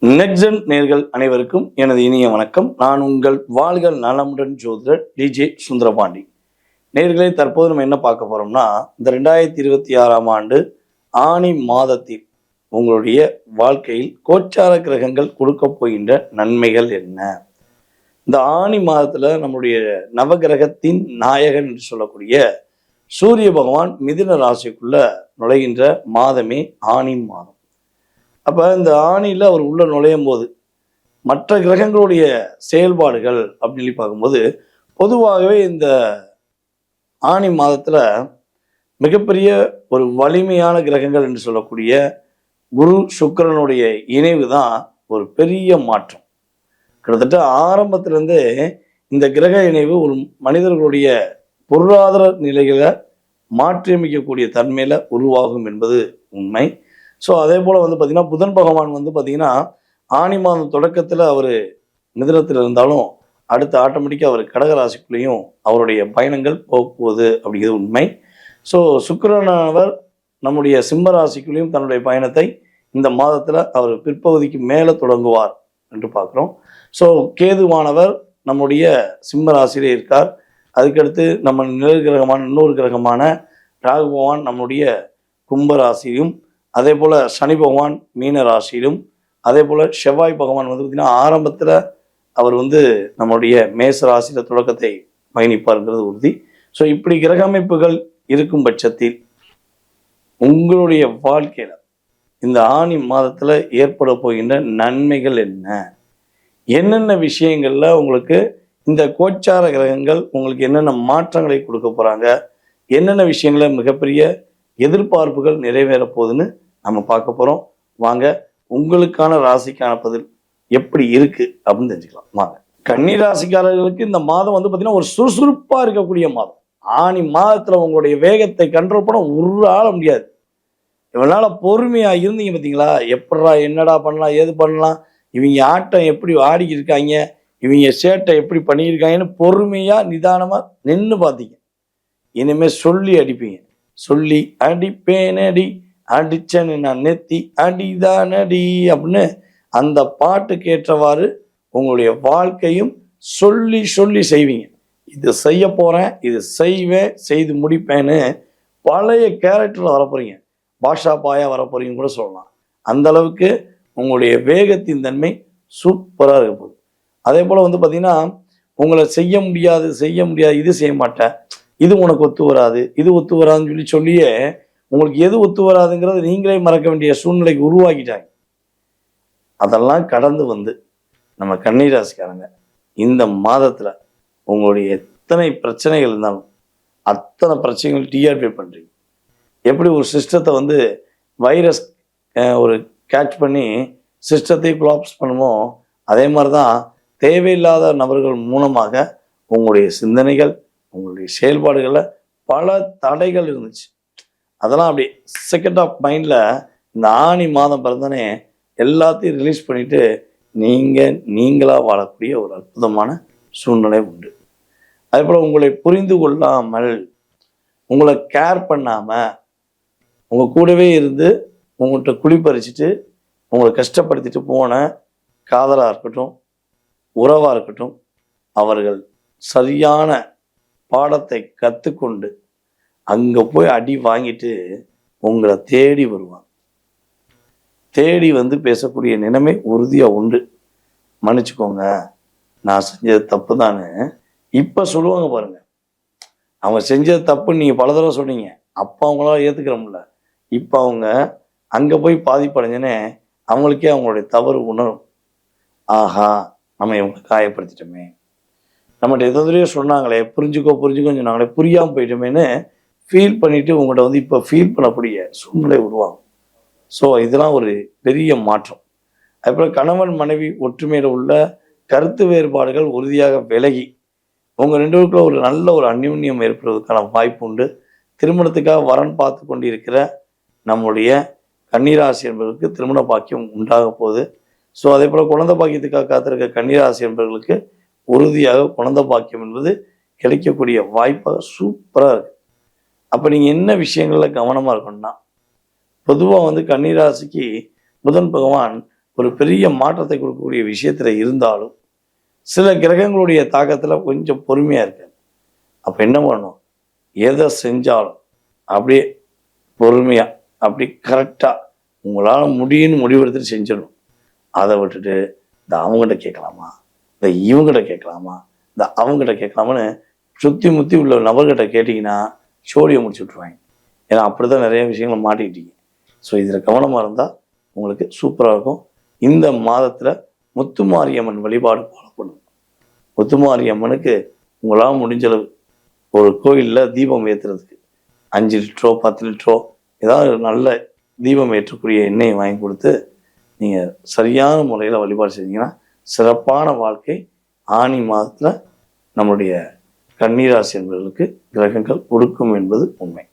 Nexon நேர்கள் அனைவருக்கும் எனது இனிய வணக்கம். நான் உங்கள் வாழ்க நலமுடன் ஜோதிடர் டிஜே சுந்தரபாண்டி. நேர்களே, தற்போது நம்ம என்ன பார்க்க போறோம்னா, இந்த 2026ஆம் ஆண்டு ஆனி மாதத்தில் உங்களுடைய வாழ்க்கையில் கோச்சார கிரகங்கள் கொடுக்க போகின்ற நன்மைகள் என்ன? இந்த ஆனி மாதத்துல நம்முடைய நவகிரகத்தின் நாயகன் என்று சொல்லக்கூடிய சூரிய பகவான் மிதுன ராசிக்குள்ள நுழைகின்ற மாதமே ஆனி மாதம். அப்போ இந்த ஆணியில் அவர் உள்ள நுழையும் போது மற்ற கிரகங்களுடைய செயல்பாடுகள் அப்படின்னு பார்க்கும்போது, பொதுவாகவே இந்த ஆணி மாதத்தில் மிகப்பெரிய ஒரு வலிமையான கிரகங்கள் என்று சொல்லக்கூடிய குரு சுக்கிரனுடைய இணைவு தான் ஒரு பெரிய மாற்றம். கிட்டத்தட்ட ஆரம்பத்திலேருந்து இந்த கிரக இணைவு ஒரு மனிதர்களுடைய பொருளாதார நிலைகளை மாற்றியமைக்கக்கூடிய தன்மையில் உருவாகும் என்பது உண்மை. ஸோ அதே போல் பார்த்திங்கன்னா புதன் பகவான் பார்த்திங்கன்னா ஆனி மாதம் தொடக்கத்தில் அவர் மிதுனத்தில் இருந்தாலும் அடுத்து ஆட்டோமேட்டிக்காக அவர் கடகராசிக்குள்ளேயும் அவருடைய பயணங்கள் போகுது அப்படிங்கிறது உண்மை. ஸோ சுக்கிரனவர் நம்முடைய சிம்ம ராசிக்குள்ளேயும் தன்னுடைய பயணத்தை இந்த மாதத்தில் அவர் பிற்பகுதிக்கு மேலே தொடங்குவார் என்று பார்க்குறோம். ஸோ கேதுவானவர் நம்முடைய சிம்ம ராசியிலே இருக்கார். அதுக்கடுத்து நம்ம நிழல் கிரகமான இன்னொரு கிரகமான ராகு பகவான் நம்முடைய கும்பராசியும், அதே போல் சனி பகவான் மீன ராசியிலும், அதே போல் செவ்வாய் பகவான் பார்த்திங்கன்னா ஆரம்பத்தில் அவர் நம்முடைய மேச ராசியில் தொடக்கத்தை பயணிப்பார்ங்கிறது உறுதி. ஸோ இப்படி கிரக அமைப்புகள் இருக்கும் பட்சத்தில் உங்களுடைய வாழ்க்கையில் இந்த ஆனி மாதத்தில் ஏற்பட போகின்ற நன்மைகள் என்ன? என்னென்ன விஷயங்களில் உங்களுக்கு இந்த கோச்சார கிரகங்கள் உங்களுக்கு என்னென்ன மாற்றங்களை கொடுக்க போகிறாங்க? என்னென்ன விஷயங்கள மிகப்பெரிய எதிர்பார்ப்புகள் நிறைவேற போகுதுன்னு நம்ம பார்க்க போகிறோம். வாங்க, உங்களுக்கான ராசிக்கான பதில் எப்படி இருக்கு அப்படின்னு தெரிஞ்சுக்கலாம். வாங்க. கன்னி ராசிக்காரர்களுக்கு இந்த மாதம் பார்த்தீங்கன்னா ஒரு சுறுசுறுப்பாக இருக்கக்கூடிய மாதம். ஆனி மாதத்தில் உங்களுடைய வேகத்தை கண்ட்ரோல் பண்ண ஒரு ஆள முடியாது. இவனால பொறுமையாக இருந்தீங்க பார்த்தீங்களா, எப்படா என்னடா பண்ணலாம், ஏது பண்ணலாம், இவங்க ஆட்டம் எப்படி ஆடிக்கிட்டு இருக்காங்க, இவங்க சேட்டை எப்படி பண்ணியிருக்காங்கன்னு பொறுமையாக நிதானமாக நின்று பார்த்தீங்க. இனிமேல் சொல்லி அடிப்பீங்க. சொல்லி அடிப்பேனடி அடிச்சன்னு நான் நெத்தி அடிதானடி அப்படின்னு அந்த பாட்டுக்கு ஏற்றவாறு உங்களுடைய வாழ்க்கையும் சொல்லி சொல்லி செய்வீங்க. இது செய்ய போகிறேன், இது செய்வேன், செய்து முடிப்பேன்னு பழைய கேரக்டரில் வரப்போறீங்க. பாஷா பாயா வரப்போறீங்கன்னு கூட சொல்லலாம். அந்த அளவுக்கு உங்களுடைய வேகத்தின் தன்மை சூப்பராக இருக்க போகுது. அதே போல் பார்த்தீங்கன்னா உங்களை செய்ய முடியாது, இது செய்ய மாட்டேன், இது உனக்கு ஒத்து வராது, இது ஒத்து வராதுன்னு சொல்லியே உங்களுக்கு எது ஒத்து வராதுங்கிறது நீங்களே மறக்க வேண்டிய சூழ்நிலைக்கு உருவாக்கிட்டாங்க. அதெல்லாம் கடந்து நம்ம கன்னி ராசிக்காரங்க இந்த மாதத்தில் உங்களுடைய எத்தனை பிரச்சனைகள் இருந்தாலும் அத்தனை பிரச்சனைகள் டிஆர்பி பண்ணுறீங்க. எப்படி ஒரு சிஸ்டத்தை வைரஸ் ஒரு கேட்ச் பண்ணி சிஸ்டத்தை கொலாப்ஸ் பண்ணுமோ, அதே மாதிரி தான் தேவையில்லாத நபர்கள் மூலமாக உங்களுடைய சிந்தனைகள், உங்களுடைய செயல்பாடுகளில் பல தடைகள் இருந்துச்சு. அதெல்லாம் அப்படி செகண்ட் ஆஃப் மைண்டில் இந்த ஆனி மாதம் பிறந்தனே எல்லாத்தையும் ரிலீஸ் பண்ணிவிட்டு நீங்களாக வாழக்கூடிய ஒரு அற்புதமான சூழ்நிலை உண்டு. அதே போல் உங்களை புரிந்து கொள்ளாமல், உங்களை கேர் பண்ணாமல், உங்கள் கூடவே இருந்து உங்கள்கிட்ட குளிப்பறிச்சிட்டு உங்களை கஷ்டப்படுத்திட்டு போன காதலாக இருக்கட்டும், உறவாக இருக்கட்டும், அவர்கள் சரியான பாடத்தை கற்றுக்கொண்டு அங்கே போய் அடி வாங்கிட்டு உங்களை தேடி வருவாங்க. தேடி பேசக்கூடிய நிலைமை உறுதியாக உண்டு. மன்னிச்சுக்கோங்க, நான் செஞ்சது தப்பு தானே இப்போ சொல்லுவாங்க பாருங்க. அவங்க செஞ்சது தப்புன்னு நீங்கள் பல தடவை சொன்னீங்க, அப்போ அவங்களால ஏற்றுக்கிற முடியல. இப்போ அவங்க அங்கே போய் பாதிப்படைஞ்சனே அவங்களுக்கே அவங்களுடைய தவறு உணரும். ஆஹா, நம்ம இவங்களை காயப்படுத்திட்டோமே, நம்மகிட்ட எதோ சொன்னாங்களே, புரிஞ்சுக்கோன்னு சொன்னாங்களே, புரியாமல் போயிட்டோமேன்னு ஃபீல் பண்ணிவிட்டு உங்கள்கிட்ட இப்போ ஃபீல் பண்ணக்கூடிய சூழ்நிலை உருவாகும். ஸோ இதெல்லாம் ஒரு பெரிய மாற்றம். அதுபோல் கணவன் மனைவி ஒற்றுமையில் உள்ள கருத்து வேறுபாடுகள் உறுதியாக விலகி உங்கள் ரெண்டு பேருக்குள்ள ஒரு நல்ல ஒரு அந்யோன்யம் ஏற்படுவதற்கான வாய்ப்பு உண்டு. திருமணத்துக்காக வரன் பார்த்து கொண்டு இருக்கிற நம்முடைய கன்னிராசி என்பவர்களுக்கு திருமண பாக்கியம் உண்டாக போகுது. ஸோ அதே போல் குழந்தை பாக்கியத்துக்காக காத்திருக்க கன்னிராசி என்பவர்களுக்கு உறுதியாக குழந்தை பாக்கியம் என்பது கிடைக்கக்கூடிய வாய்ப்பாக சூப்பராக இருக்குது. அப்போ நீங்கள் என்ன விஷயங்களில் கவனமாக இருக்கணும்னா, பொதுவாக கன்னிராசிக்கு புதன் பகவான் ஒரு பெரிய மாற்றத்தை கொடுக்கக்கூடிய விஷயத்துல இருந்தாலும் சில கிரகங்களுடைய தாக்கத்துல கொஞ்சம் பொறுமையா இருக்கு. அப்ப என்ன பண்ணணும், எதை செஞ்சாலும் அப்படியே பொறுமையா அப்படி கரெக்டா உங்களால முடியும்னு முடிவெடுத்துட்டு செஞ்சிடணும். அதை விட்டுட்டு இந்த அவங்ககிட்ட கேட்கலாமா, இந்த இவங்ககிட்ட கேட்கலாமா, இந்த அவங்ககிட்ட கேட்கலாமான்னு சுத்தி முத்தி உள்ள நபர்கிட்ட கேட்டீங்கன்னா சோழியை முடிச்சு விட்ருவாங்க. ஏன்னா அப்படிதான் நிறைய விஷயங்களை மாட்டிக்கிட்டீங்க. ஸோ இதில் கவனமாக இருந்தால் உங்களுக்கு சூப்பராக இருக்கும். இந்த மாதத்தில் முத்துமாரியம்மன் வழிபாடு ஃபாலோ பண்ணுங்க. முத்துமாரியம்மனுக்கு உங்களால் முடிஞ்ச அளவு ஒரு கோயிலில் தீபம் ஏற்றுறதுக்கு 5 லிட்டரோ 10 லிட்டரோ ஏதாவது நல்ல தீபம் ஏற்றக்கூடிய எண்ணெயை வாங்கி கொடுத்து நீங்கள் சரியான முறையில் வழிபாடு செஞ்சீங்கன்னா சிறப்பான வாழ்க்கை ஆனி மாதத்தில் நம்முடைய கன்னிராசி என்பவர்களுக்கு கிரகங்கள் கொடுக்கும் என்பது உண்மை.